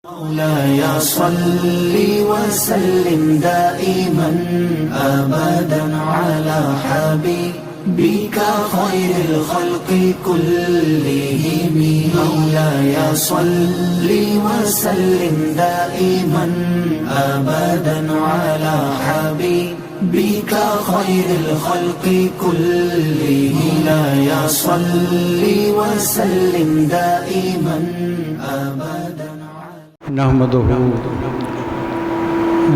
مولاي صل وسلم دائما أبدا على حبيبك خير الخلق كلهم. مولاي صل وسلم دائما أبدا على حبيبك خير الخلق كلهم. مولاي صل وسلم دائما أبدا.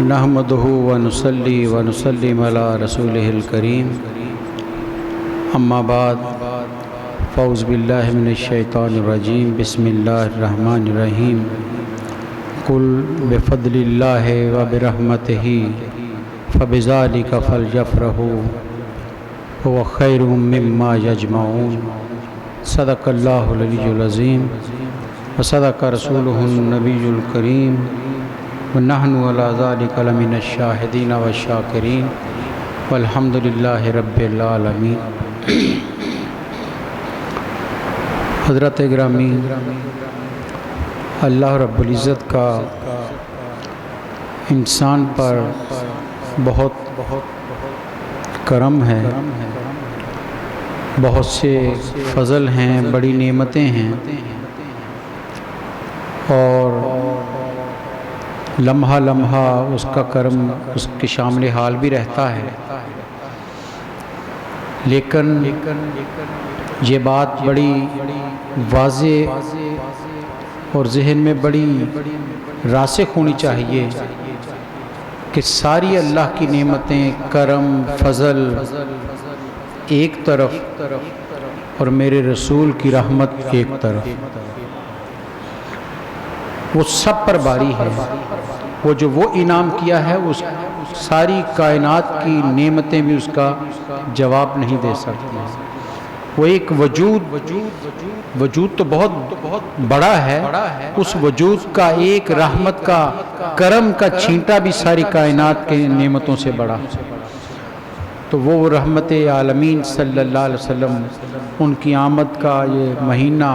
نحمده ونصلي ونسلم على رسوله الكريم. اما بعد فاعوذ باللہ من الشیطان الرجیم. بسم اللہ الرحمن الرحیم. قل بفضل اللہ وبرحمتہ فبذلک فلیفرحوا هو خیر مما یجمعون. صدق اللہ العلی العظیم وصدق رسولہ النبی الکریم ونحن علی ذلک لمن الشاہدین والشاکرین والحمد للہ رب العالمین. حضرت گرامی، اللہ رب العزت کا انسان پر بہت کرم ہے، بہت سے فضل ہیں، بڑی نعمتیں ہیں، اور لمحہ لمحہ اس کا کرم اس کے شامل حال بھی رہتا ہے. لیکن یہ بات بڑی واضح اور ذہن میں بڑی راسخ ہونی چاہیے کہ ساری اللہ کی نعمتیں، کرم، فضل ایک طرف اور میرے رسول کی رحمت ایک طرف، وہ سب پر باری ہے. وہ جو وہ انعام کیا ہے اس ساری کائنات کی نعمتیں بھی اس کا جواب نہیں دے سکتی. وہ ایک وجود تو بہت بڑا ہے، اس وجود کا ایک رحمت کا، کرم کا چھینٹا بھی ساری کائنات کے نعمتوں سے بڑا. تو وہ رحمت عالمین صلی اللہ علیہ وسلم، ان کی آمد کا یہ مہینہ،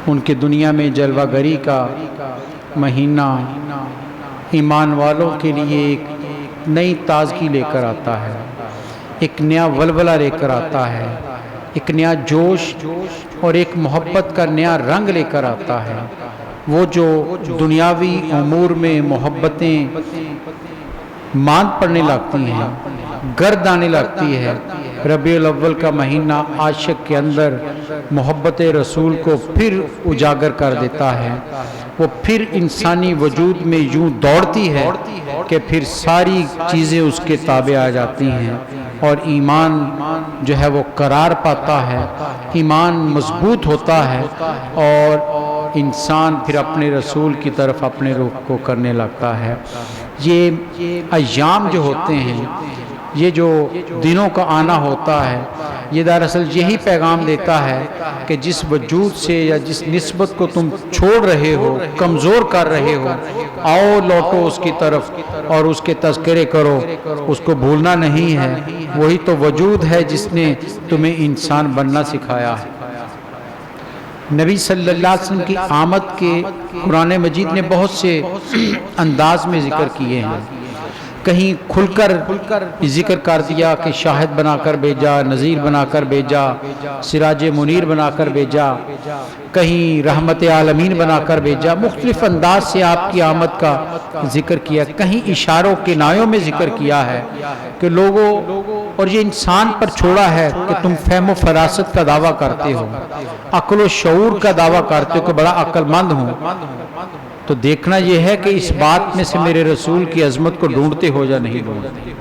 ان کے دنیا میں جلوہ گری کا مہینہ ایمان والوں کے لیے ایک نئی تازگی لے کر آتا ہے، ایک نیا ولولہ لے کر آتا ہے، ایک نیا جوش اور ایک محبت کا نیا رنگ لے کر آتا ہے. وہ جو دنیاوی امور میں محبتیں ماند پڑنے لگتی ہیں، گرد آنے لگتی ہے، ربیع الاول کا مہینہ عاشق کے اندر محبت رسول کو پھر اجاگر کر دیتا ہے. وہ پھر انسانی وجود میں یوں دوڑتی ہے کہ پھر ساری چیزیں اس کے تابع آ جاتی ہیں، اور ایمان جو ہے وہ قرار پاتا ہے، ایمان مضبوط ہوتا ہے، اور انسان پھر اپنے رسول کی طرف اپنے رخ کو کرنے لگتا ہے. یہ ایام جو ہوتے ہیں، یہ جو دنوں کا آنا ہوتا ہے، یہ دراصل یہی پیغام دیتا ہے کہ جس وجود سے یا جس نسبت کو تم چھوڑ رہے ہو، کمزور کر رہے ہو، آؤ لوٹو اس کی طرف اور اس کے تذکرے کرو. اس کو بھولنا نہیں ہے. وہی تو وجود ہے جس نے تمہیں انسان بننا سکھایا ہے. نبی صلی اللہ علیہ وسلم کی آمد کے قرآن مجید نے بہت سے انداز میں ذکر کیے ہیں. کہیں کھل کر ذکر کر دیا کہ شاہد بنا کر بھیجا، نذیر بنا کر بھیجا، سراج منیر بنا کر بھیجا، کہیں رحمت عالمین بنا کر بھیجا. مختلف انداز سے آپ کی آمد کا ذکر کیا. کہیں اشاروں کنایوں میں ذکر کیا ہے کہ لوگوں اور یہ انسان پر چھوڑا ہے کہ تم فہم و فراست کا دعویٰ کرتے ہو، عقل و شعور کا دعویٰ کرتے ہو کہ بڑا عقل مند ہوں. تو دیکھنا یہ ہے کہ اس بات میں سے میرے رسول کی عظمت کو ڈھونڈتے ہو یا نہیں ڈھونڈتے.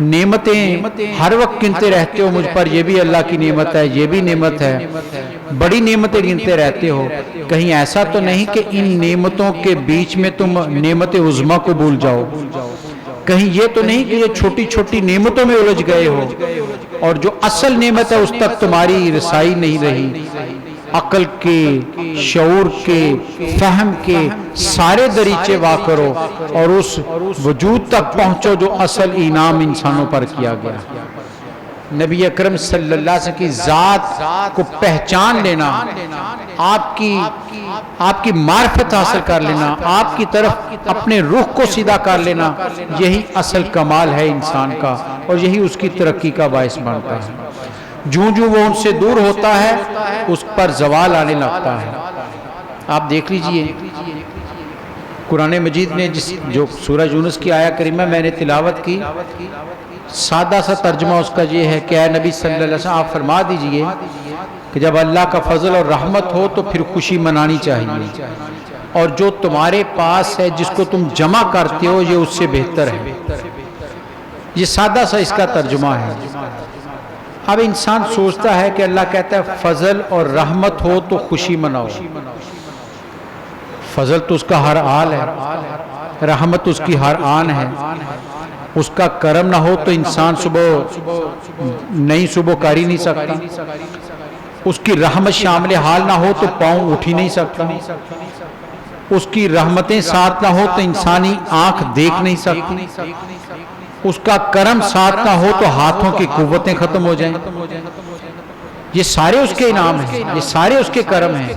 نعمتیں ہر وقت گنتے رہتے ہو مجھ پر، یہ بھی اللہ کی نعمت ہے، یہ بھی نعمت ہے، بڑی نعمتیں گنتے رہتے ہو. کہیں ایسا تو نہیں کہ ان نعمتوں کے بیچ میں تم نعمت عظمیٰ کو بھول جاؤ. کہیں یہ تو نہیں کہ یہ چھوٹی چھوٹی نعمتوں میں الجھ گئے ہو اور جو اصل نعمت ہے اس تک تمہاری رسائی نہیں رہی. عقل کے، شعور کے، فہم کے سارے دریچے وا کرو اور اس وجود تک پہنچو جو اصل انعام انسانوں پر کیا گیا. نبی اکرم صلی اللہ علیہ وسلم کی ذات کو پہچان لینا، آپ کی معرفت حاصل کر لینا، آپ کی طرف اپنے رخ کو سیدھا کر لینا، یہی اصل کمال ہے انسان کا، اور یہی اس کی ترقی کا باعث بنتا ہے۔ جوں جوں وہ ان سے دور ہوتا ہے اس پر زوال آنے لگتا ہے۔ آپ دیکھ لیجئے قرآن مجید نے جو سورہ یونس کی آیہ کریمہ میں نے تلاوت کی، سادہ سا ترجمہ اس کا یہ ہے کہ اے نبی صلی اللہ علیہ وسلم آپ فرما دیجئے کہ جب اللہ کا فضل اور رحمت ہو تو پھر خوشی منانی چاہیے، اور جو تمہارے پاس ہے جس کو تم جمع کرتے ہو یہ اس سے بہتر ہے۔ یہ سادہ سا اس کا ترجمہ ہے۔ اب انسان سوچتا ہے کہ اللہ کہتا ہے فضل اور رحمت ہو تو خوشی مناؤ۔ فضل تو اس کا ہر حال ہے، رحمت اس کی ہر آن ہے۔ اس کا کرم نہ ہو تو انسان نئی صبح کر ہی نہیں سکتا، اس کی رحمت شامل حال نہ ہو تو پاؤں اٹھ ہی نہیں سکتا، اس کی رحمتیں ساتھ نہ ہو تو انسانی آنکھ دیکھ نہیں سکتی، اس کا کرم ساتھ نہ ہو تو ہاتھوں کی قوتیں ختم ہو جائیں۔ یہ سارے اس کے انعام ہیں، یہ سارے اس کے کرم ہیں،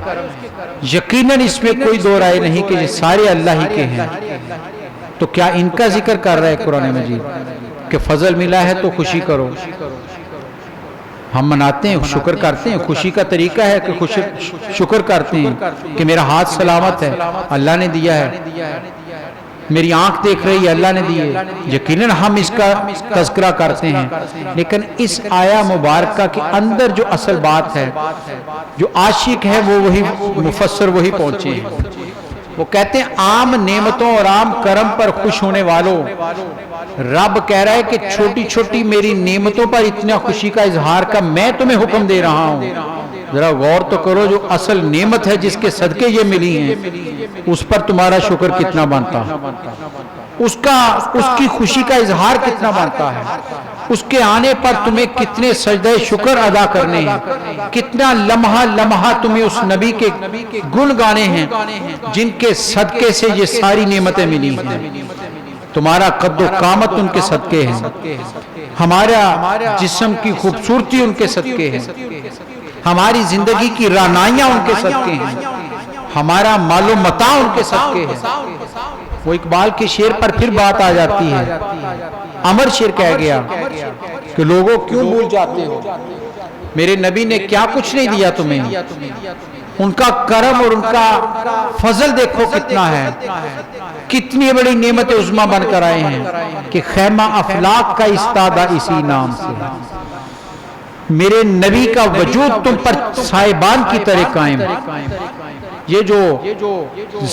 یقیناً اس میں کوئی دو رائے نہیں کہ یہ سارے اللہ ہی کے ہیں۔ تو کیا ان کا ذکر کر رہا ہے قرآن مجید کہ فضل ملا ہے تو خوشی کرو؟ ہم مناتے ہیں، شکر کرتے ہیں، خوشی کا طریقہ ہے کہ شکر کرتے ہیں کہ میرا ہاتھ سلامت ہے، اللہ نے دیا ہے، میری آنکھ دیکھ رہی ہے، اللہ نے دی ہے، یقیناً ہم اس کا تذکرہ کرتے ہیں۔ لیکن اس آیہ مبارکہ کے اندر جو اصل بات ہے، جو عاشق ہے وہ وہی مفسر وہی پہنچے ہیں۔ وہ کہتے ہیں عام نعمتوں اور عام کرم پر خوش ہونے والوں، رب کہہ رہا ہے کہ چھوٹی چھوٹی میری نعمتوں پر اتنا خوشی کا اظہار کا میں تمہیں حکم دے رہا ہوں۔ ذرا غور تو کرو، جو اصل نعمت ہے جس کے صدقے یہ ملی ہیں اس پر تمہارا شکر کتنا بنتا ہے، اس کی خوشی کا اظہار کتنا بنتا ہے، اس کے آنے پر تمہیں کتنے سجدہ شکر ادا کرنے ہیں، کتنا لمحہ لمحہ تمہیں اس نبی کے گن گانے ہیں جن کے صدقے سے یہ ساری نعمتیں ملی ہیں۔ تمہارا قد و قامت ان کے صدقے ہیں، ہمارا جسم کی خوبصورتی ان کے صدقے ہیں، ہماری زندگی کی رعنائیاں ان کے صدقے ہیں، ہمارا مال و متاع ان کے صدقے ہیں۔ وہ اقبال کے شعر پر پھر بات آ جاتی ہے، امر شعر کہہ گیا کہ لوگوں کیوں بھول جاتے ہو، میرے نبی نے کیا کچھ نہیں دیا تمہیں، ان کا کرم اور ان کا فضل دیکھو کتنا ہے، کتنی بڑی نعمت عظمیٰ بن کر آئے ہیں کہ خیمہ افلاک کا استادہ اسی نام سے، میرے نبی کا وجود تم پر سائبان کی طرح قائم۔ یہ جو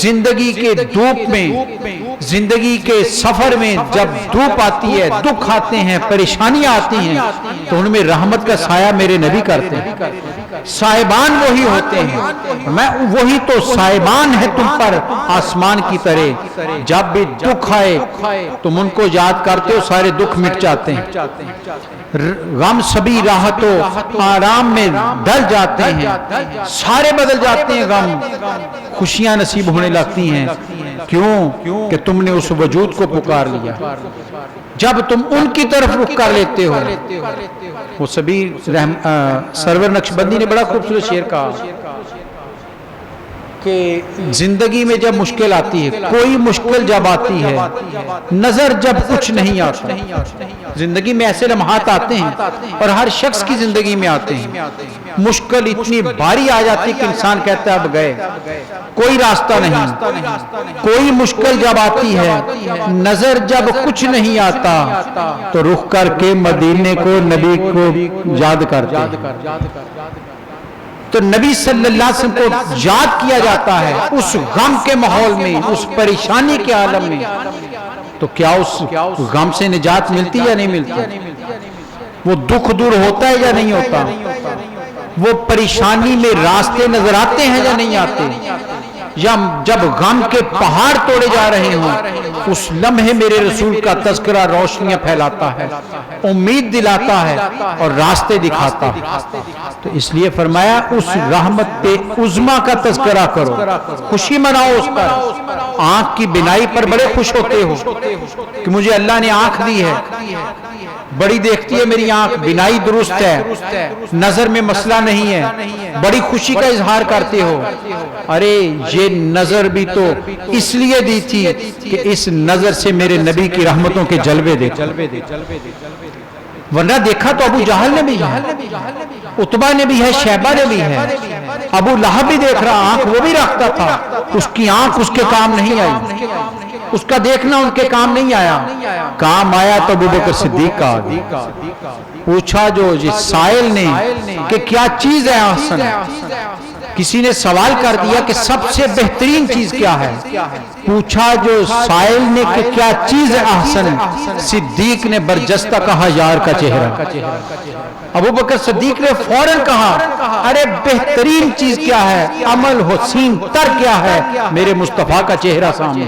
زندگی کے دھوپ میں، زندگی کے سفر میں جب دھوپ آتی ہے، دکھ آتے ہیں، پریشانیاں آتی ہیں، تو ان میں رحمت کا سایہ میرے نبی کرتے ہیں، سائبان وہی ہوتے ہیں، میں وہی تو سائبان ہے تم پر آسمان کی طرح، جب بھی دکھ آئے تم ان کو یاد کرتے ہو سارے دکھ مٹ جاتے ہیں، غم سبھی راحتوں آرام میں ڈل جاتے ہیں، سارے بدل جاتے ہیں، غم خوشیاں نصیب ہونے لگتی ہیں۔ کیوں کہ تم نے اس وجود کو پکار لیا۔ جب تم ان کی طرف رخ کر لیتے ہو، وہ سبھی سرور نقشبندی نے بڑا خوبصورت شعر کہا کہ زندگی میں جب مشکل آتی ہے، کوئی مشکل جب آتی ہے، نظر جب کچھ نہیں آتا، زندگی میں ایسے لمحات آتے ہیں اور ہر شخص کی زندگی میں آتے ہیں، مشکل اتنی بھاری آ جاتی کہ انسان کہتا ہے اب گئے، کوئی راستہ نہیں، کوئی مشکل جب آتی ہے، نظر جب کچھ نہیں آتا تو رخ کر کے مدینے کو، نبی کو یاد کرتے، تو نبی صلی اللہ علیہ وسلم کو یاد کیا جاتا ہے اس غم کے ماحول میں، اس پریشانی کے عالم میں، تو کیا اس غم سے نجات ملتی یا نہیں ملتی؟ وہ دکھ دور ہوتا ہے یا نہیں ہوتا؟ وہ پریشانی میں راستے نظر آتے ہیں یا نہیں آتے؟ یا جب غم کے پہاڑ توڑے جا رہے ہوں، اس لمحے میرے رسول کا تذکرہ روشنیاں پھیلاتا ہے، امید دلاتا ہے اور راستے دکھاتا ہے۔ تو اس لیے فرمایا اس رحمت عظمیٰ کا تذکرہ کرو، خوشی مناؤ اس پر۔ آنکھ کی بینائی پر بڑے خوش ہوتے ہو کہ مجھے اللہ نے آنکھ دی ہے، بڑی دیکھتی ہے میری آنکھ، بینائی درست ہے، نظر میں مسئلہ نہیں ہے، بڑی خوشی کا اظہار کرتے ہو۔ ارے یہ نظر بھی تو اس لیے دی تھی کہ اس نظر سے میرے نبی کی رحمتوں کے جلوے دیکھو، ورنہ دیکھا تو ابو جہل نے بھی ہے، عتبہ نے بھی ہے، شیبہ نے بھی ہے، ابو لہب بھی دیکھ رہا، آنکھ وہ بھی رکھتا تھا، اس کی آنکھ اس کے کام نہیں آئی، اس کا دیکھنا ان کے کام نہیں آیا، کام آیا تو ابو بکر صدیق کا آگیا۔ پوچھا جو سائل نے کہ کیا چیز ہے احسن، کسی نے سوال کر دیا کہ سب سے بہترین چیز کیا ہے، پوچھا جو سائل نے کہ کیا چیز ہے احسن، صدیق نے برجستہ کہا یار کا چہرہ۔ ابو بکر صدیق نے فوراً کہا ارے بہترین چیز کیا ہے، عمل حسین تر کیا ہے، میرے مصطفیٰ کا چہرہ سامنے۔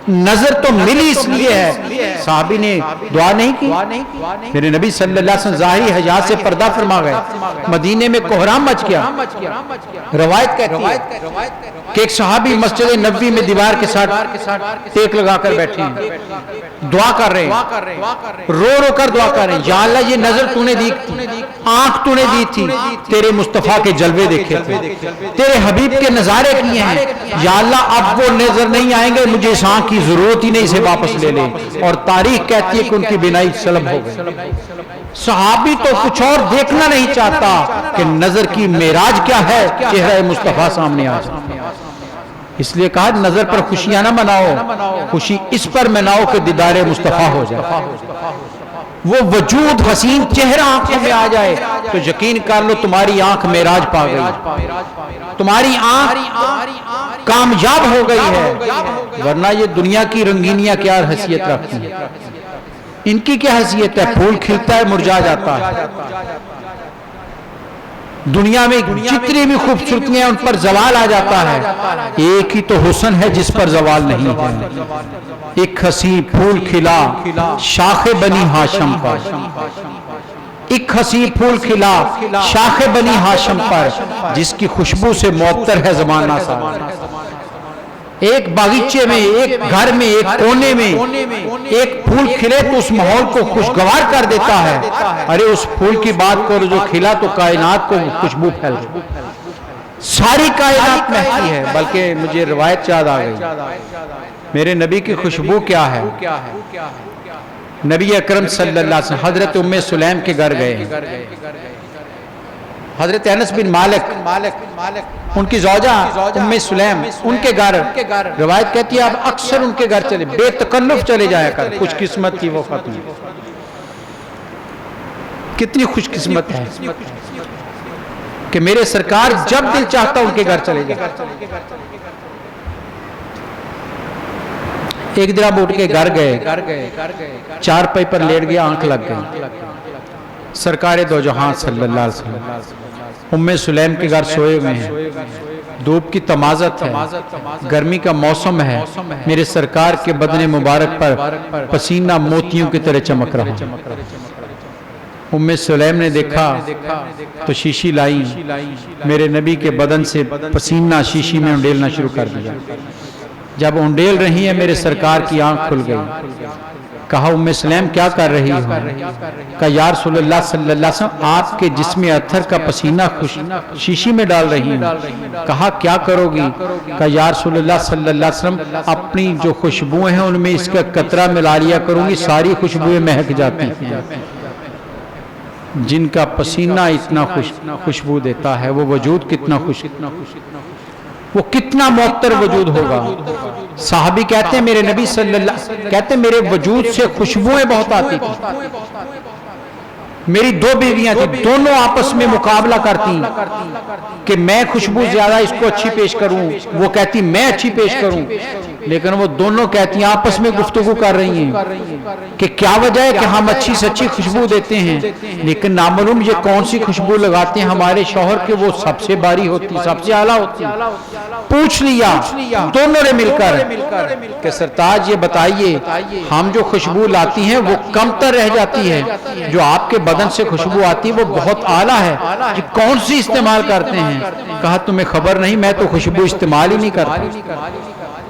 نظر تو ملی اس لیے ہے، صحابی نے دعا نہیں کی، میرے نبی صلی اللہ علیہ وسلم ظاہری حیات سے پردہ فرما گئے، مدینے میں کوہرام مچ گیا۔ روایت کہتی ہے کہ ایک صحابی مسجد نبوی میں دیوار کے ساتھ ٹیک لگا کر بیٹھے ہیں، دعا کر رہے ہیں، رو رو کر دعا کر رہے ہیں، یا اللہ یہ نظر تو نے دی، آنکھ تو نے دی تھی، تیرے مصطفیٰ کے جلوے دیکھے تھے، تیرے حبیب کے نظارے کیے ہیں، یا اللہ اب وہ نظر نہیں آئیں گے، مجھے اس آنکھ کی ضرورت ہی نہیں، اسے واپس لے لیں۔ اور تاریخ کہتی ہے کہ ان کی بینائی سلب ہو گئی۔ صحابی تو کچھ اور دیکھنا نہیں چاہتا کہ نظر کی معراج کیا ہے، چہرہ مصطفیٰ سامنے آ جائے۔ اس لیے کہا نظر پر خوشیاں نہ مناؤ، خوشی اس پر مناؤ کہ دیدار مصطفیٰ ہو جائے، وہ وجود حسین چہرہ آنکھوں میں آ جائے تو یقین کر لو تمہاری آنکھ معراج پا گئی، تمہاری آنکھ کامیاب ہو گئی ہے۔ ورنہ یہ دنیا کی رنگینیاں کیا حیثیت رکھتی ہیں، ان کی کیا حیثیت ہے، پھول کھلتا ہے مرجھا جاتا ہے۔ دنیا میں جتنی بھی خوبصورتیاں ان پر زوال آ جاتا ہے، ایک ہی تو حسن ہے جس پر زوال نہیں ہے، ایک حسین پھول کھلا شاخ بنی ہاشم پر، ایک حسین پھول کھلا شاخ بنی ہاشم پر، جس کی خوشبو سے معطر ہے زمانہ سا۔ ایک باغیچے میں، ایک گھر میں، ایک کونے میں ایک پھول کھلے تو اس ماحول کو خوشگوار کر دیتا ہے، ارے اس پھول کی بات کرو جو کھلا تو کائنات کو خوشبو پھیل گئی، ساری کائنات مہکی ہے۔ بلکہ مجھے روایت یاد آ گئی، میرے نبی کی خوشبو کیا ہے، نبی اکرم صلی اللہ علیہ وسلم حضرت ام سلیم کے گھر گئے، حضرت انس بن مالک ان کی زوجہ ام سلیم ان کے گھر، روایت کہتی ہے آپ اکثر ان کے گھر چلے، بے تکلف چلے جایا کر، خوش قسمت تھی وہ خاتون، کتنی خوش قسمت ہے کہ میرے سرکار جب دل چاہتا ان کے گھر چلے جائے۔ ایک دن آپ اٹھ کے گھر گئے، چار پائی پر لیٹ گیا، آنکھ لگ گئی، سرکار دو جہاں صلی اللہ علیہ وسلم ام سلیم کے گھر سوئے ہوئے ہیں، دھوپ کی تمازت ہے، گرمی کا موسم ہے، میرے سرکار کے بدن مبارک پر پسینہ موتیوں کی طرح چمک رہا۔ ام سلیم نے دیکھا تو شیشی لائی، میرے نبی کے بدن سے پسینہ شیشی میں انڈیلنا شروع کر دیا۔ جب انڈیل رہی ہے میرے سرکار کی آنکھ کھل گئی، کہا ام سلیم کیا کر رہی ہو؟ کہا یا رسول اللہ صلی اللہ علیہ وسلم آپ کے جسم اطہر کا پسینہ شیشی میں ڈال رہی ہوں۔ کہا کیا کرو گی؟ کہا یا رسول اللہ صلی اللہ علیہ وسلم اپنی جو خوشبوئیں ہیں ان میں اس کا قطرہ ملا لیا کروں گی، ساری خوشبوئیں مہک جاتی ہیں۔ جن کا پسینہ اتنا خوشبو دیتا ہے وہ وجود کتنا وہ کتنا معطر وجود ہوگا۔ صحابی کہتے ہیں میرے نبی صلی اللہ کہتے ہیں میرے وجود سے خوشبوئیں بہت آتی تھی، میری دو بیویاں تھیں، دونوں آپس میں مقابلہ کرتی کہ میں خوشبو زیادہ اس کو اچھی پیش کروں، وہ کہتی میں اچھی پیش کروں، لیکن وہ دونوں کہتی ہیں آپس میں گفتگو کر رہی ہیں کہ کیا وجہ ہے کہ ہم اچھی سے اچھی خوشبو دیتے ہیں، لیکن نامعلوم یہ کون سی خوشبو لگاتے ہیں ہمارے شوہر کے وہ سب سے باری ہوتی، سب سے اعلیٰ ہوتی۔ پوچھ لیا دونوں نے مل کر کہ سرتاج یہ بتائیے ہم جو خوشبو لاتی ہیں وہ کم تر رہ جاتی ہے، جو آپ کے بدن سے خوشبو آتی ہے وہ بہت اعلیٰ ہے، یہ کون سی استعمال کرتے ہیں؟ کہا تمہیں خبر نہیں، میں تو خوشبو استعمال ہی نہیں کرتا۔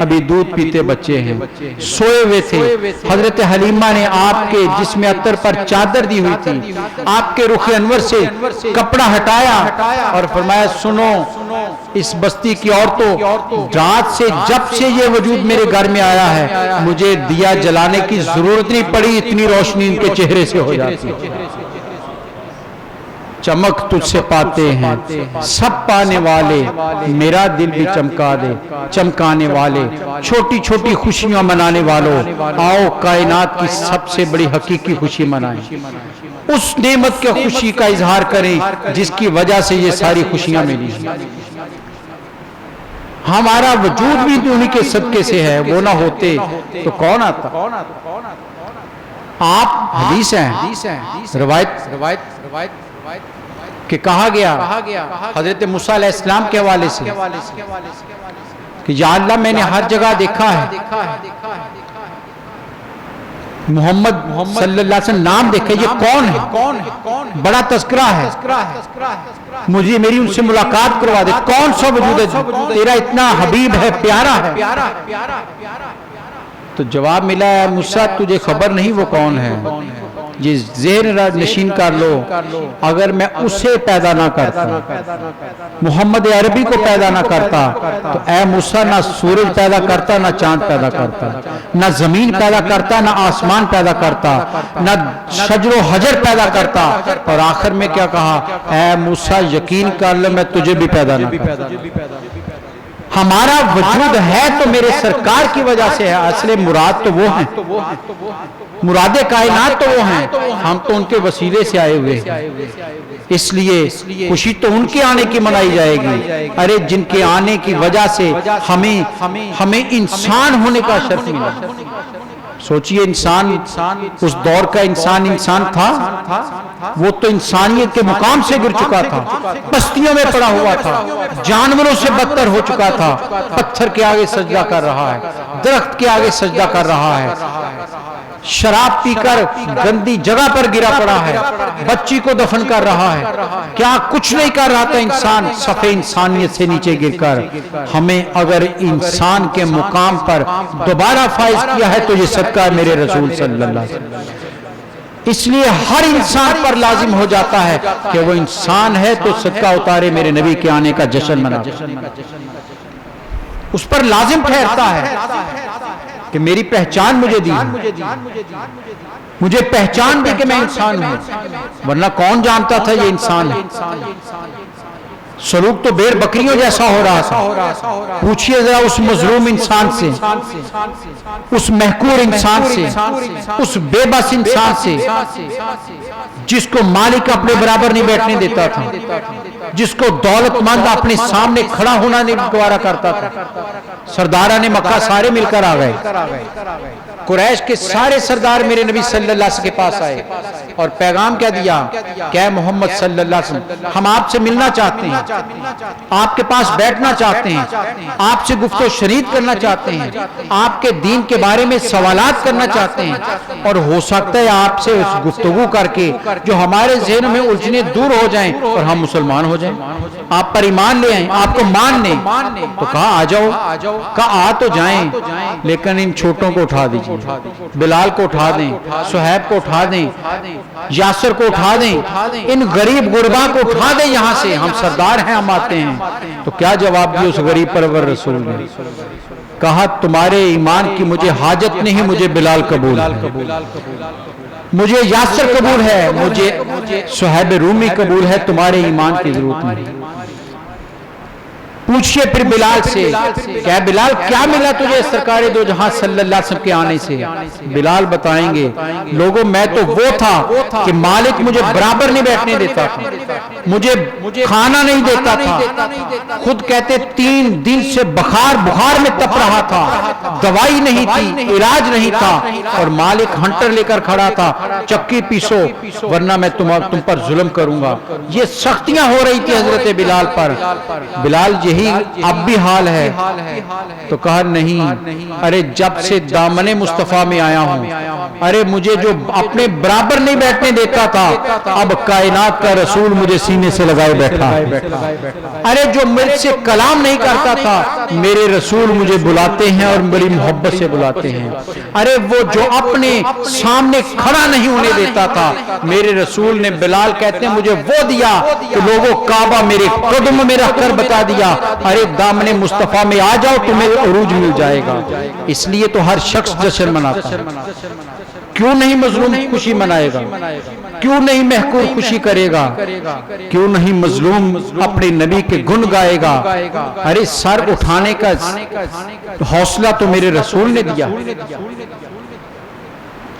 ابھی دودھ پیتے بچے ہیں، سوئے ہوئے تھے۔ حضرت حلیمہ نے آپ کے جسم عطر پر چادر دی ہوئی تھی، آپ کے رخ انور سے کپڑا ہٹایا اور فرمایا سنو اس بستی کی عورتوں، رات سے جب سے یہ وجود میرے گھر میں آیا ہے مجھے دیا جلانے کی ضرورت نہیں پڑی، اتنی روشنی ان کے چہرے سے ہو جاتی۔ چمک تجھ سے پاتے ہیں سب پانے والے، میرا دل بھی چمکا دے چمکانے والے، چھوٹی چھوٹی خوشیاں منانے والوں، آؤ کائنات کی سب سے بڑی حقیقی خوشی منائیں، اس نعمت کے خوشی کا اظہار کریں جس کی وجہ سے یہ ساری خوشیاں ملی۔ ہمارا وجود بھی انہی کے صدقے سے ہے، وہ نہ ہوتے تو کون آتا؟ آپ حدیث ہیں روایت کہ کہا گیا حضرت موسیٰ علیہ السلام کے حوالے سے کہ یا اللہ میں نے ہر جگہ دیکھا ہے محمد صلی اللہ علیہ وسلم نام دیکھا، یہ کون ہے؟ بڑا تذکرہ ہے، مجھے میری ان سے ملاقات کروا دے، کون سا وجود ہے تیرا اتنا حبیب ہے، پیارا ہے؟ تو جواب ملا ہے موسیٰ تجھے خبر نہیں وہ کون ہے، یہ ذہن نشین کر لو، اگر میں اسے پیدا نہ کرتا، محمد عربی کو پیدا نہ کرتا تو اے موسیٰ نہ سورج پیدا کرتا، نہ چاند پیدا کرتا، نہ زمین پیدا کرتا، نہ آسمان پیدا کرتا، نہ شجر و حجر پیدا کرتا، اور آخر میں کیا کہا؟ اے موسیٰ یقین کر لو میں تجھے بھی پیدا نہ کرتا۔ ہمارا وجود ہے تو میرے سرکار کی وجہ سے ہے، اصل مراد تو وہ ہیں، مراد کائنات تو وہ ہیں، ہم تو ان کے وسیلے سے آئے ہوئے ہیں، اس لیے خوشی تو ان کے آنے کی منائی جائے گی۔ ارے جن کے آنے کی وجہ سے ہمیں انسان ہونے کا شرف ملا۔ سوچئے انسان اس دور کا انسان تھا، وہ تو انسانیت کے مقام سے گر چکا تھا، بستیوں میں پڑا ہوا تھا، جانوروں سے بدتر ہو چکا تھا، پتھر کے آگے سجدہ کر رہا ہے، درخت کے آگے سجدہ کر رہا ہے، شراب پی کر گندی جگہ پر گرا پڑا ہے، بچی کو دفن کر رہا ہے، کیا کچھ نہیں کر رہا تھا انسان صفحے انسانیت سے نیچے گر کر۔ ہمیں اگر انسان کے مقام پر دوبارہ فائز کیا ہے تو یہ صدقہ ہے میرے رسول صلی اللہ علیہ وسلم۔ اس لیے ہر انسان پر لازم ہو جاتا ہے کہ وہ انسان ہے تو صدقہ اتارے میرے نبی کے آنے کا جشن منائے، اس پر لازم ٹھہرتا ہے کہ میری پہچان مجھے دی، مجھے پہچان دی کہ میں انسان ہوں، ورنہ کون جانتا تھا یہ انسان ہے؟ سلوک تو بیر بکریوں جیسا ہو رہا تھا۔ پوچھئے ذرا اس مظلوم انسان سے، اس محقور انسان سے، اس بے بس انسان سے جس کو مالک اپنے برابر نہیں بیٹھنے دیتا تھا، جس کو دولت مند اپنے سامنے کھڑا ہونا نہیں گوارا کرتا تھا۔ سرداران مکہ سارے مل کر آ گئے، قریش کے سارے سردار میرے نبی صلی اللہ علیہ وسلم کے پاس آئے اور پیغام کیا دیا کہ اے محمد صلی اللہ علیہ وسلم ہم آپ سے ملنا چاہتے ہیں، آپ کے پاس بیٹھنا چاہتے ہیں، آپ سے گفت و شنید کرنا چاہتے ہیں، آپ کے دین کے بارے میں سوالات کرنا چاہتے ہیں، اور ہو سکتا ہے آپ سے اس گفتگو کر کے جو ہمارے ذہنوں میں الجھنیں دور ہو جائیں اور ہم مسلمان ہو جائیں، آپ پر ایمان لے آئیں، آپ کو مان لیں۔ تو کہا آ جاؤ، کہا آ تو جائیں لیکن ان چھوٹوں کو اٹھا دیجئے، بلال کو اٹھا دیں، صہیب کو اٹھا دیں، یاسر کو اٹھا دیں، ان غریب غربا کو اٹھا دیں یہاں سے، ہم سردار ہیں ہم آتے ہیں۔ تو کیا جواب دیا اس غریب پرور رسول نے؟ کہا تمہارے ایمان کی مجھے حاجت نہیں، مجھے بلال قبول ہے، مجھے یاسر قبول ہے، مجھے صہیب رومی قبول ہے، تمہارے ایمان کی ضرورت نہیں۔ پوچھئے پھر بلال سے کہ بلال کیا ملا تجھے سرکار دو جہاں صلی اللہ علیہ وسلم کے آنے سے؟ بلال بتائیں گے لوگوں میں تو وہ تھا کہ مالک مجھے برابر نہیں بیٹھنے دیتا تھا، مجھے کھانا نہیں دیتا تھا، خود کہتے 3 دن سے بخار میں تپ رہا تھا، دوائی نہیں تھی، علاج نہیں تھا، اور مالک ہنٹر لے کر کھڑا تھا چکی پیسو ورنہ میں تم پر ظلم کروں گا۔ یہ سختیاں ہو رہی تھی حضرت بلال پر۔ بلال یہی اب بھی حال ہے؟ تو کہا نہیں، ارے جب سے دامن مصطفیٰ میں آیا ہوں، ارے مجھے جو اپنے برابر نہیں بیٹھنے دیتا تھا، اب کائنات کا رسول مجھے سینے سے لگائے بیٹھا ہے۔ ارے جو مجھ سے کلام نہیں کرتا تھا، میرے رسول مجھے بلاتے ہیں اور بڑی محبت سے بلاتے ہیں۔ ارے وہ جو اپنے سامنے کھڑا نہیں ہونے دیتا تھا، میرے رسول نے، بلال کہتے ہیں، مجھے وہ دیا کہ لوگوں کعبہ میرے قدم میں رکھ کر بتا دیا، ارے دامن مصطفیٰ میں آ جاؤ تمہیں عروج مل جائے گا۔ اس لیے تو ہر شخص جشن مناتا ہے۔ کیوں نہیں مظلوم خوشی منائے گا؟ کیوں نہیں محقور خوشی کرے گا؟ کیوں نہیں مظلوم اپنے نبی کے گن گائے گا؟ ارے سر اٹھانے کا حوصلہ تو میرے رسول نے دیا،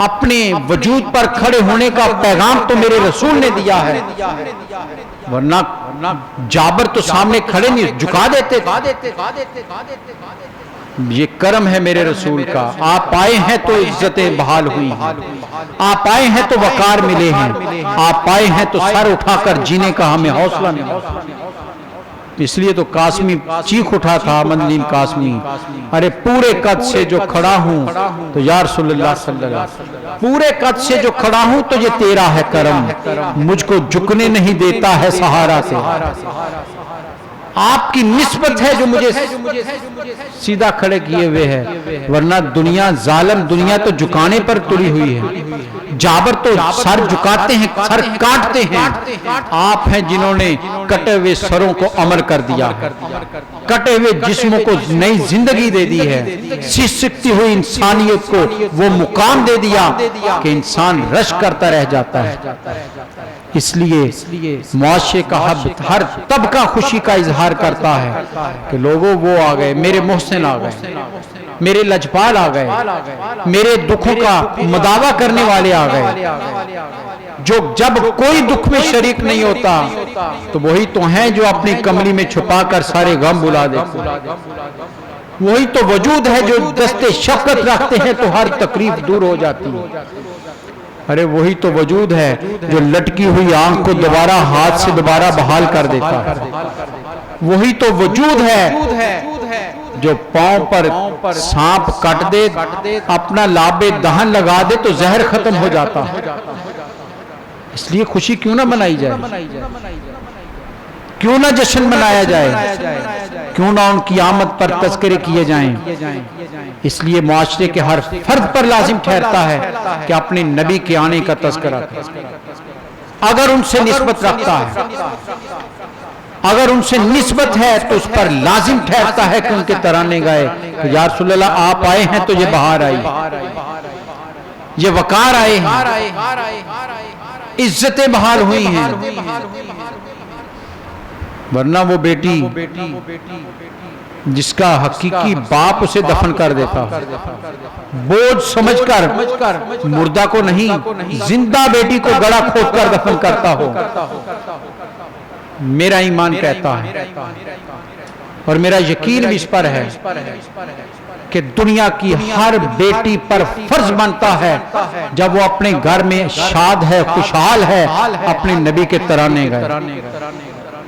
اپنے وجود پر کھڑے ہونے کا پیغام تو میرے رسول نے دیا ہے، ورنہ جابر تو سامنے کھڑے نہیں، جھکا دیتے۔ یہ کرم ہے میرے رسول کا، آپ آئے ہیں تو عزتیں بحال ہوئی ہیں، آپ آئے ہیں تو وقار ملے ہیں، آپ آئے ہیں تو سر اٹھا کر جینے کا ہمیں حوصلہ ملا۔ اس لیے تو قاسمی چیخ اٹھا تھا، احمد نعیم قاسمی، ارے پورے قد سے جو کھڑا ہوں تو یا رسول اللہ صلی اللہ علیہ وسلم، پورے قد سے جو کھڑا ہوں تو یہ تیرا ہے کرم، مجھ کو جھکنے نہیں دیتا ہے سہارا سے، آپ کی نسبت ہے جو مجھے سیدھا کھڑے کیے ہوئے ہے، ورنہ دنیا ظالم دنیا تو جھکانے پر تلی ہوئی ہے۔ جابر تو سر جھکاتے ہیں، سر کاٹتے ہیں، آپ ہیں جنہوں نے کٹے ہوئے سروں کو امر کر دیا، کٹے ہوئے جسموں کو نئی زندگی دے دی ہے، سکتی ہوئی انسانیت کو وہ مقام دے دیا کہ انسان رش کرتا رہ جاتا ہے۔ اس لیے معاشرے کا ہر طبقہ خوشی کا اظہار کرتا ہے کہ لوگوں وہ آ گئے، میرے محسن آ گئے، میرے لجپال آ گئے، میرے دکھوں کا مداوع کرنے والے آ گئے، جو جب کوئی دکھ میں شریک نہیں ہوتا تو وہی تو ہیں جو اپنی کملی میں چھپا کر سارے غم بلا دیتے، وہی تو وجود ہے جو دستے شفقت رکھتے ہیں تو ہر تکلیف دور ہو جاتی ہے۔ ارے وہی تو وجود ہے جو لٹکی ہوئی آنکھ کو دوبارہ ہاتھ سے دوبارہ بحال کر دیتا ہے، وہی تو وجود ہے جو پاؤں پر سانپ کٹ دے، اپنا لاب دہن لگا دے تو زہر ختم ہو جاتا ہے۔ اس لیے خوشی کیوں نہ منائی جائے، کیوں نہ جشن منایا جائے، کیوں نہ ان کی آمد پر تذکرے کیے جائیں۔ اس لیے معاشرے کے ہر فرد پر لازم ٹھہرتا ہے کہ اپنے نبی کے آنے کا تذکرہ کرے، اگر ان سے نسبت رکھتا ہے، اگر ان سے نسبت ہے تو اس پر لازم ٹھہرتا ہے کہ ان کے ترانے گائے کہ یا رسول اللہ آپ آئے ہیں تو یہ بہار آئی، یہ وقار آئے ہیں، عزتیں بحال ہوئی ہیں، ورنہ وہ بیٹی جس کا حقیقی باپ اسے دفن کر دیتا، بوجھ سمجھ کر مردہ کو نہیں، زندہ بیٹی کو گڑا کھود کر دفن کرتا ہو، میرا ایمان کہتا ہے اور میرا یقین بھی اس پر ہے کہ دنیا کی ہر بیٹی پر فرض بنتا ہے جب وہ اپنے گھر میں شاد ہے، خوشحال ہے، اپنے نبی کے ترانے گئے،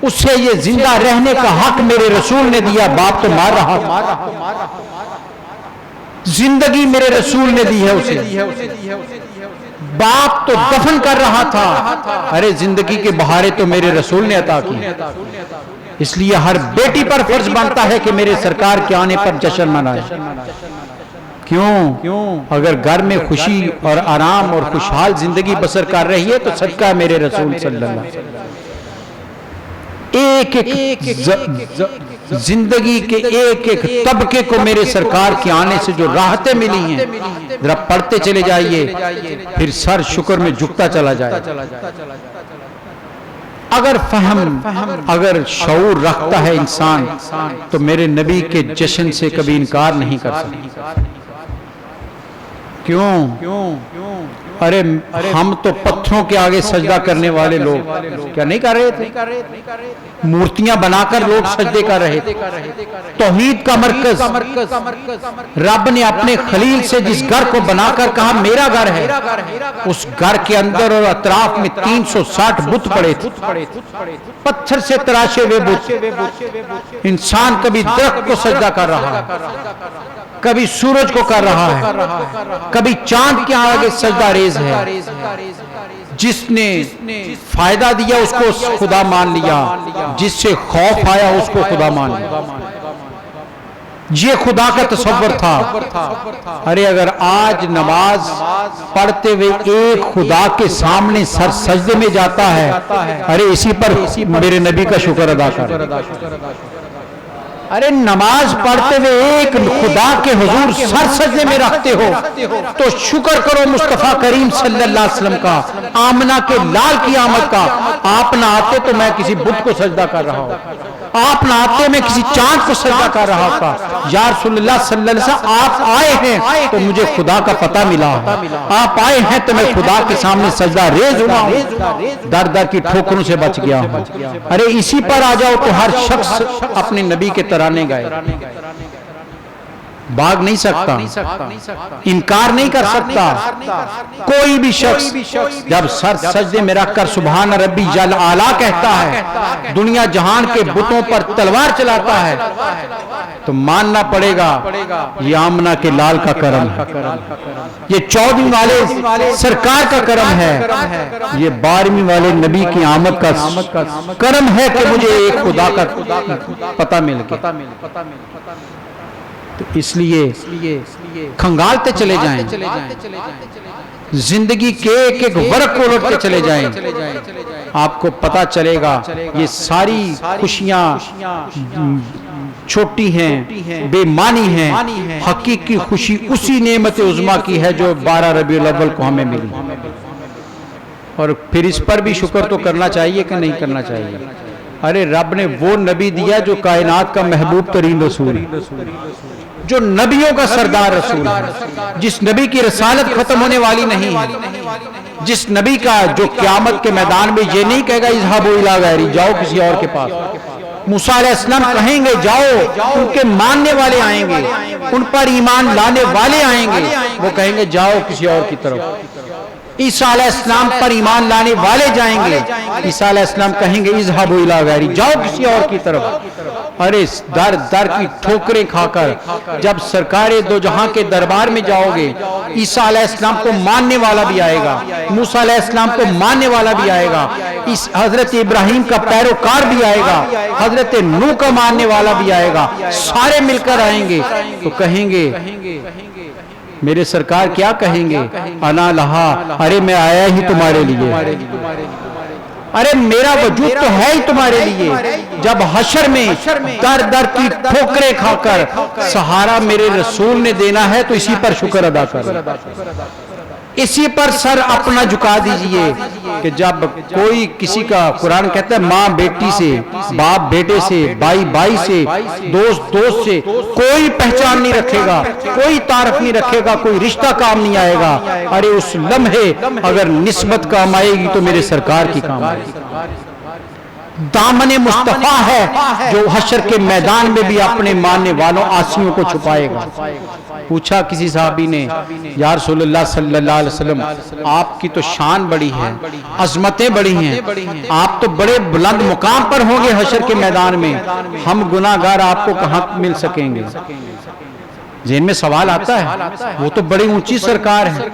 اس سے یہ زندہ رہنے کا حق میرے رسول نے دیا۔ باپ تو مار رہا تھا، زندگی میرے رسول نے دی ہے اسے، باپ تو دفن کر رہا تھا، ارے زندگی کے بہارے تو میرے رسول نے عطا کی۔ اس لیے ہر بیٹی پر فرض بنتا ہے کہ میرے سرکار کے آنے پر جشن منائے۔ کیوں؟ اگر گھر میں خوشی اور آرام اور خوشحال زندگی بسر کر رہی ہے تو صدقہ میرے رسول صلی اللہ علیہ وسلم۔ ایک زندگی کے ایک طبقے کو میرے سرکار کے آنے سے جو راحتیں ملی ہیں، ذرا پڑھتے چلے جائیے، پھر سر شکر میں جھکتا چلا جائے۔ اگر فہم، اگر شعور رکھتا ہے انسان تو میرے نبی کے جشن سے کبھی انکار نہیں کر سکتا، کیوں؟ ارے ہم تو پتھروں کے آگے سجدہ کرنے والے لوگ کیا نہیں کر رہے تھے؟ مورتیاں بنا کر لوگ سجدے کر رہے تھے۔ توحید کا مرکز رب نے اپنے خلیل سے جس گھر کو بنا کر کہا میرا گھر ہے، اس گھر کے اندر اور اطراف میں 360 بت پڑے تھے، پتھر سے تراشے ہوئے بت۔ انسان کبھی درخت کو سجدہ کر رہا ہے، کبھی سورج کو کر رہا ہے، کبھی چاند کے آگے سجدہ ریز ہے۔ جس نے فائدہ دیا اس کو خدا مان لیا، جس سے خوف آیا اس کو خدا مان لیا۔ یہ خدا کا تصور تھا۔ ارے اگر آج نماز پڑھتے ہوئے ایک خدا کے سامنے سر سجدے میں جاتا ہے، ارے اسی پر میرے نبی کا شکر ادا کر۔ ارے نماز پڑھتے ہوئے ایک خدا کے حضور سر سجدے میں رکھتے ہو تو شکر کرو مصطفیٰ کریم صلی اللہ علیہ وسلم کا، آمنہ کے لال کی آمد کا۔ آپ نہ آتے تو میں کسی بت کو سجدہ کر رہا ہوں، آپ نہ آتے میں کسی چاند کو سجدہ کر رہا ہوتا۔ یا رسول اللہ صلی اللہ علیہ وسلم آپ آئے ہیں تو مجھے خدا کا پتہ ملا، آپ آئے ہیں تو میں خدا کے سامنے سجدہ ریز ہوا ہوں، در در کی ٹھوکروں سے بچ گیا ہوں۔ ارے اسی پر آ جاؤ تو ہر شخص اپنے نبی کے ترانے گائے، بھاگ نہیں سکتا، انکار نہیں کر سکتا۔ کوئی بھی شخص جب سر سجدے میں رکھ کر سبحان ربی جل اعلیٰ کہتا ہے، دنیا جہان کے بتوں پر تلوار چلاتا ہے، تو ماننا پڑے گا یہ آمنہ کے لال کا کرم ہے، یہ 14 والے سرکار کا کرم ہے، یہ 12ویں والے نبی کی آمد کا کرم ہے کہ مجھے ایک خدا کا پتہ مل گیا۔ تو اس لیے کھنگالتے چلے جائیں، زندگی کے ایک ایک ورق کو لوٹ کے چلے جائیں، آپ کو پتا چلے گا یہ ساری خوشیاں چھوٹی ہیں، بے معنی ہیں۔ حقیقی خوشی اسی نعمت عظمیٰ کی ہے جو 12 ربیع الاول کو ہمیں ملی، اور پھر اس پر بھی شکر تو کرنا چاہیے کہ نہیں کرنا چاہیے؟ ارے رب نے وہ نبی دیا جو کائنات کا محبوب ترین رسول ہے، جو نبیوں کا سردار رسول ہے، جس نبی کی رسالت ختم ہونے والی نہیں ہے، جس نبی کا جو قیامت کے میدان میں یہ نہیں کہے گا اذهبوا الی غیری، جاؤ کسی اور کے پاس۔ موسیٰ علیہ السلام کہیں گے جاؤ، ان کے ماننے والے آئیں گے، ان پر ایمان لانے والے آئیں گے، وہ کہیں گے جاؤ کسی اور کی طرف۔ عیسیٰ علیہ السلام پر ایمان لانے والے جائیں گے، عیسیٰ علیہ السلام کہیں گے اذهبوا الی غیری، جاؤ کسی اور کی طرف۔ ارے در در کی ٹھوکریں کھا کر جب سرکار دو جہاں کے دربار میں جاؤ گے، عیسیٰ علیہ السلام کو ماننے والا بھی آئے گا، موسیٰ علیہ السلام کو ماننے والا بھی آئے گا، حضرت ابراہیم کا پیروکار بھی آئے گا، حضرت نوح کا ماننے والا بھی آئے گا، سارے مل کر آئیں گے تو کہیں گے میرے سرکار کیا کہیں گے؟ انا لہا، ارے میں آیا ہی تمہارے لیے، ارے میرا وجود تو ہے ہی تمہارے لیے۔ جب حشر میں در در کی ٹھوکریں کھا کر سہارا میرے رسول نے دینا ہے تو اسی پر شکر ادا کر، اسی پر سر اپنا جھکا دیجئے کہ جب کوئی کسی کا قرآن کہتا ہے ماں بیٹی سے، باپ بیٹے سے، بھائی بھائی سے، دوست دوست سے کوئی پہچان نہیں رکھے گا، کوئی تعارف نہیں رکھے گا، کوئی رشتہ کام نہیں آئے گا۔ ارے اس لمحے اگر نسبت کام آئے گی تو میرے سرکار کی کام آئے گی۔ دامن مصطفیٰ ہے جو حشر کے میدان میں بھی اپنے ماننے والوں آسیوں کو چھپائے گا۔ پوچھا کسی صحابی نے یا رسول اللہ صلی اللہ علیہ وسلم آپ کی تو شان بڑی ہے، عظمتیں بڑی ہیں، آپ تو بڑے بلند مقام پر ہوں گے حشر کے میدان میں، ہم گناہگار آپ کو کہاں مل سکیں گے؟ ذہن میں سوال آتا ہے، وہ تو بڑی اونچی سرکار ہے،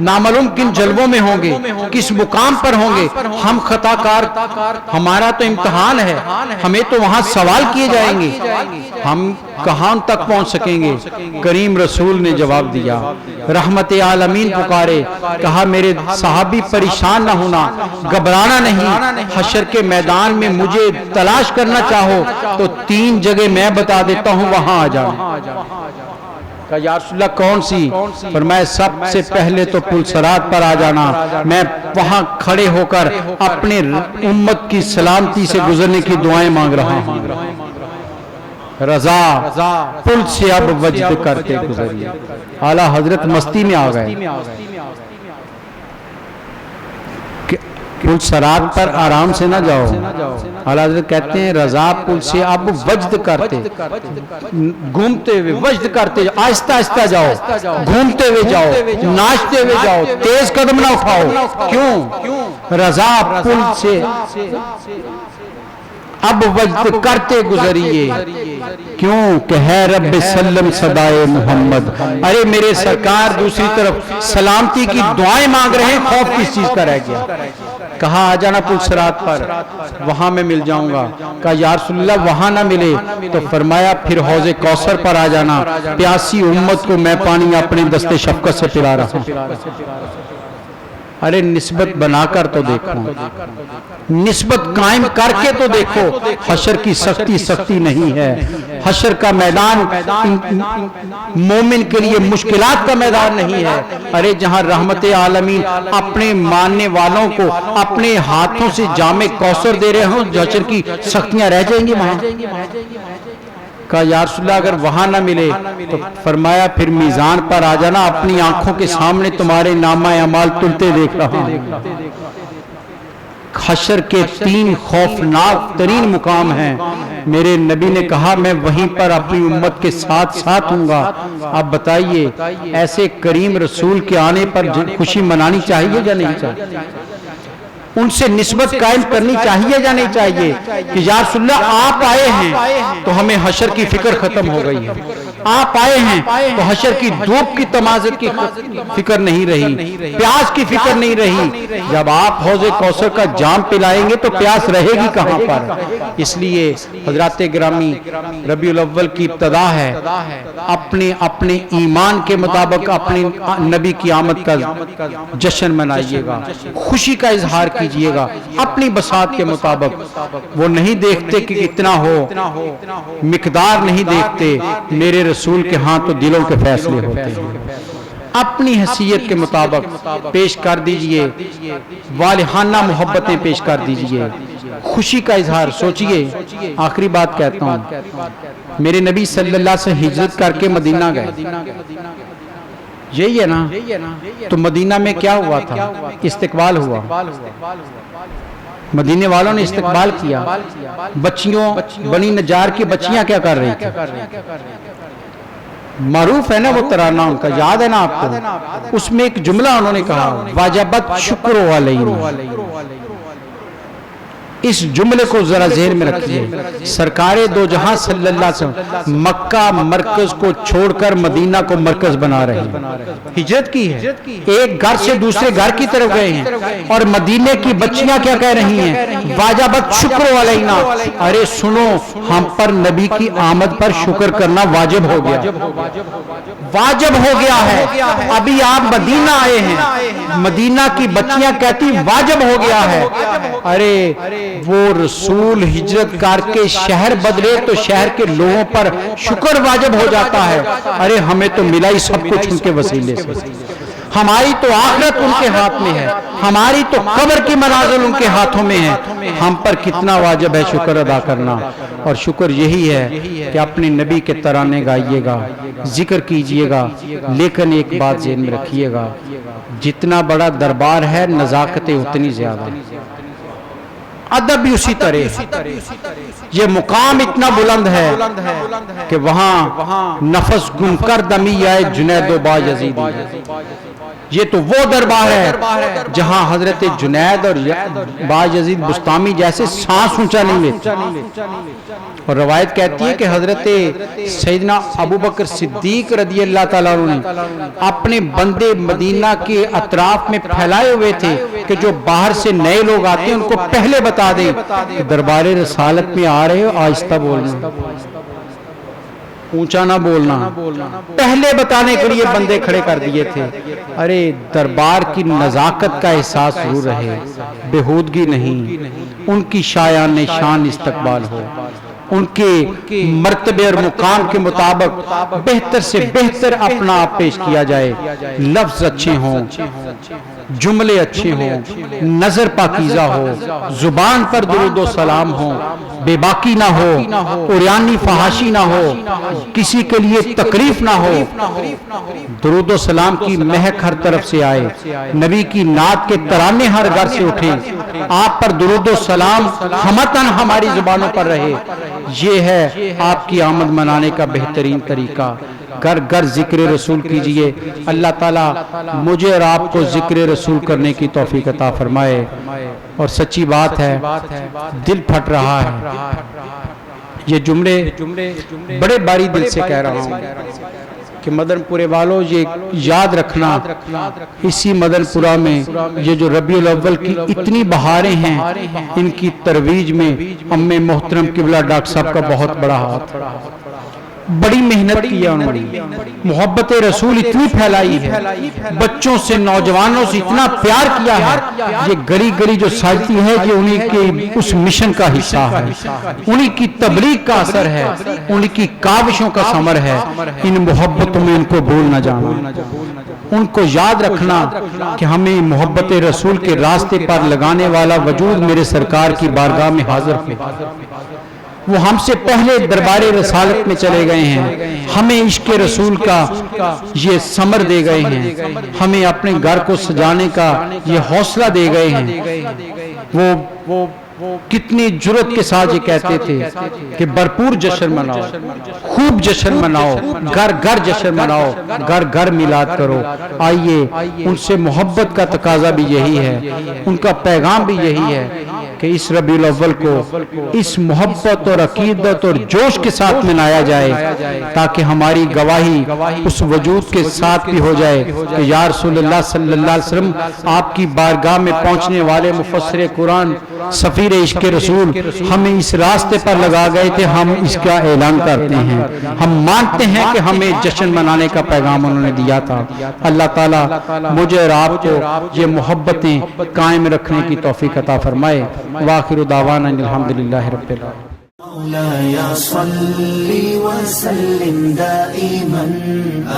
نامعلوم کن جلووں میں ہوں گے، کس مقام پر ہوں گے، ہم خطا کار، ہمارا تو امتحان ہے، ہمیں تو وہاں سوال کیے جائیں گے، ہم کہاں تک پہنچ سکیں گے؟ کریم رسول نے جواب دیا، رحمت عالمین پکارے، کہا میرے صحابی پریشان نہ ہونا، گھبرانا نہیں، حشر کے میدان میں مجھے تلاش کرنا چاہو تو 3 جگہ میں بتا دیتا ہوں، وہاں آ جاؤ۔ کہا یا رسول اللہ کون سی؟ فرمایا سب سے پہلے تو پل صراط پر آ جانا، میں وہاں کھڑے ہو کر اپنے امت کی سلامتی سے گزرنے کی دعائیں مانگ رہا ہوں۔ رضا پل سے اب وجد کرتے گزریے. اعلیٰ حضرت مستی میں آ گئے کہ پل سرات پر آرام سے نہ جاؤ. اعلیٰ حضرت کہتے ہیں رضا پل سے اب وجد کرتے, گھومتے ہوئے وجد کرتے جاؤ, آہستہ آہستہ جاؤ, گھومتے ہوئے جاؤ, ناچتے ہوئے جاؤ, تیز قدم نہ اٹھاؤ. کیوں؟ رضا پل سے اب وجد کرتے گزریے. کیوں کہ ہے رب سلم صدائے محمد. ارے میرے سرکار دوسری طرف سلامتی کی دعائیں مانگ رہے ہیں, خوف کس چیز کا رہ گیا؟ کہا آ جانا پل صراط پر, وہاں میں مل جاؤں گا. کہا یا رسول اللہ وہاں نہ ملے تو فرمایا پھر حوض کوثر پر آ جانا, پیاسی امت کو میں پانی اپنے دست شفقت سے پلا رہا ہوں. ارے نسبت بنا کر تو دیکھو, نسبت قائم کر کے تو دیکھو. حشر کی سختی سختی نہیں ہے, حشر کا میدان مومن کے لیے مشکلات کا میدان نہیں ہے. ارے جہاں رحمت عالمین اپنے ماننے والوں کو اپنے ہاتھوں سے جام کوثر دے رہے ہوں, حشر کی سختیاں رہ جائیں گی وہاں. کہا یا رسول اللہ اگر وہاں نہ ملے تو فرمایا پھر میزان پر آ جانا, اپنی آنکھوں کے سامنے تمہارے نامہ اعمال تلتے دیکھ رہا ہوں. حشر کے 3 خوفناک ترین مقام ہیں. میرے نبی نے کہا میں وہیں پر اپنی امت کے ساتھ ساتھ ہوں گا. آپ بتائیے ایسے کریم رسول کے آنے پر خوشی منانی چاہیے یا نہیں چاہیے؟ ان سے نسبت قائم کرنی چاہیے یا نہیں چاہیے کہ یا رسول اللہ آپ آئے ہیں تو ہمیں حشر کی فکر ختم ہو گئی ہے, آپ آئے ہیں تو حشر کی دھوپ کی تمازت کی فکر نہیں رہی, پیاس کی فکر نہیں رہی. جب آپ حوض کوثر کا جام پلائیں گے تو پیاس رہے گی کہاں پر؟ اس لیے حضرات گرامی ربیع الاول کی ابتدا ہے, اپنے اپنے ایمان کے مطابق اپنی نبی کی آمد کا جشن منائیے گا, خوشی کا اظہار کیجئے گا اپنی بساط کے مطابق. وہ نہیں دیکھتے کہ کتنا ہو, مقدار نہیں دیکھتے, میرے رسول کے ہاں تو دلوں کے فیصلے ہوتے ہیں. اپنی حیثیت کے مطابق پیش کر دیجئے, والہانہ محبتیں پیش کر دیجئے, خوشی کا اظہار. سوچئے آخری بات کہتا ہوں, میرے نبی صلی اللہ سے ہجرت کر کے مدینہ گئے, یہی ہے نا؟ تو مدینہ میں کیا ہوا تھا؟ استقبال ہوا, مدینے والوں نے استقبال کیا. بچیوں بنی نجار کی بچیاں کیا کر رہی تھی؟ معروف ہے نا وہ ترانہ ان کا, یاد ہے نا آپ کو؟ اس میں ایک جملہ انہوں نے کہا واجبت شکر علینا. اس جملے کو ذرا ذہن میں رکھیے. سرکار دو جہاں صلی اللہ علیہ وسلم مکہ مرکز کو چھوڑ کر مدینہ کو مرکز بنا رہے ہیں, ہجرت کی ہے, ایک گھر سے دوسرے گھر کی طرف گئے ہیں, اور مدینے کی بچیاں کیا کہہ رہی ہیں؟ واجبت شکر علینا. ارے سنو, ہم پر نبی کی آمد پر شکر کرنا واجب ہو گیا, واجب ہو گیا ہے. ابھی آپ مدینہ آئے ہیں, مدینہ کی بچیاں کہتی واجب ہو گیا ہے. ارے وہ رسول ہجرت کر کے شہر بدلے تو شہر کے لوگوں پر شکر واجب ہو جاتا ہے. ارے ہمیں تو ملا ہی سب کچھ ان کے وسیلے سے, ہماری تو آخرت ان کے ہاتھ میں ہے, ہماری تو قبر کی منازل ان کے ہاتھوں میں ہے. ہم پر کتنا واجب ہے شکر ادا کرنا. اور شکر یہی ہے کہ اپنے نبی کے ترانے گائیے گا, ذکر کیجئے گا, لیکن ایک بات ذہن میں رکھیے گا, جتنا بڑا دربار ہے نزاکتیں اتنی زیادہ, ادب بھی اسی طرح. یہ مقام اتنا بلند ہے کہ وہاں نفس گم کر دمی آئے جنید و بایزیدی. یہ تو وہ دربار ہے جہاں حضرت جنید اور بایزید بستامی جیسے سانس اونچا نہیں لیتے. اور روایت کہتی ہے کہ حضرت سیدنا ابو بکر صدیق رضی اللہ تعالیٰ عنہ نے اپنے بندے مدینہ کے اطراف میں پھیلائے ہوئے تھے کہ جو باہر سے نئے لوگ آتے ہیں ان کو پہلے بتا دیں کہ دربار رسالت میں آ رہے ہو, آہستہ بولنا, اونچا نہ بولنا, پہلے بتانے کے لیے بندے کھڑے کر دیے تھے. ارے دربار کی نزاکت کا احساس ضرور رہے, بےہودگی نہیں, ان کی شایان شان استقبال ہو, ان کے مرتبے اور مقام کے مطابق بہتر سے بہتر اپنا آپ پیش کیا جائے. لفظ اچھے ہوں, جملے اچھے ہوں, نظر پاکیزہ ہو, زبان پر درود و سلام ہو, بے باکی نہ ہو، عریانی فحاشی نہ ہو، کسی کے لیے تکلیف نہ ہو، درود و سلام کی مہک ہر طرف سے آئے، نبی کی نعت کے ترانے ہر گھر سے اٹھے، آپ پر درود و سلام ہمتاً ہماری زبانوں پر رہے، یہ ہے آپ کی آمد منانے کا بہترین طریقہ۔ گھر گھر ذکر رسول کیجئے، اللہ تعالیٰ مجھے اور آپ کو ذکر رسول کرنے کی توفیق عطا فرمائے۔ اور سچی بات ہے، دل پھٹ رہا ہے، یہ جملے بڑے باری دل سے کہہ رہا ہوں کہ مدن پورے والوں یہ یاد رکھنا، اسی مدن پورہ میں یہ جو ربیع الاول کی اتنی بہاریں ہیں، ان کی ترویج میں ام محترم قبلہ ڈاکٹر صاحب کا بہت بڑا ہاتھ، بڑی محنت کی ہے انہوں نے، محبت رسول اتنی پھیلائی ہے، بچوں سے نوجوانوں سے اتنا پیار کیا ہے، یہ گلی گلی جو سائیتی ہے یہ انہی کے اس مشن کا حصہ ہے، انہی کی تبلیغ کا اثر ہے، انہی کی کاوشوں کا ثمر ہے۔ ان محبتوں میں ان کو بھول نہ جانا، ان کو یاد رکھنا کہ ہمیں محبت رسول کے راستے پر لگانے والا وجود میرے سرکار کی بارگاہ میں حاضر ہے، وہ ہم سے پہلے دربار رسالت میں چلے گئے ہیں، ہمیں عشق رسول کا یہ ثمر دے گئے ہیں، ہمیں اپنے گھر کو سجانے کا یہ حوصلہ دے گئے ہیں۔ وہ کتنی جرات کے ساتھ یہ کہتے تھے کہ بھرپور جشن مناؤ، خوب جشن مناؤ، گھر گھر جشن مناؤ، گھر گھر میلاد کرو۔ آئیے، ان سے محبت کا تقاضا بھی یہی ہے، ان کا پیغام بھی یہی ہے کہ اس ربیع الاول کو اس محبت اور عقیدت اور جوش کے ساتھ منایا جائے، تاکہ ہماری گواہی اس وجود کے ساتھ بھی ہو جائے کہ یا رسول اللہ صلی اللہ علیہ وسلم، آپ کی بارگاہ میں پہنچنے والے مفسر قرآن سفیر عشق رسول ہمیں اس راستے پر لگا گئے تھے، ہم اس کا اعلان کرتے ہیں، ہم مانتے ہیں کہ ہمیں جشن منانے کا پیغام انہوں نے دیا تھا۔ اللہ تعالیٰ مجھے اور آپ کو یہ محبتیں قائم رکھنے کی توفیق عطا فرمائے۔ وآخر دعوانا الحمدللہ رب العالمین۔ مولاي صل وسلم دائما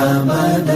أبدا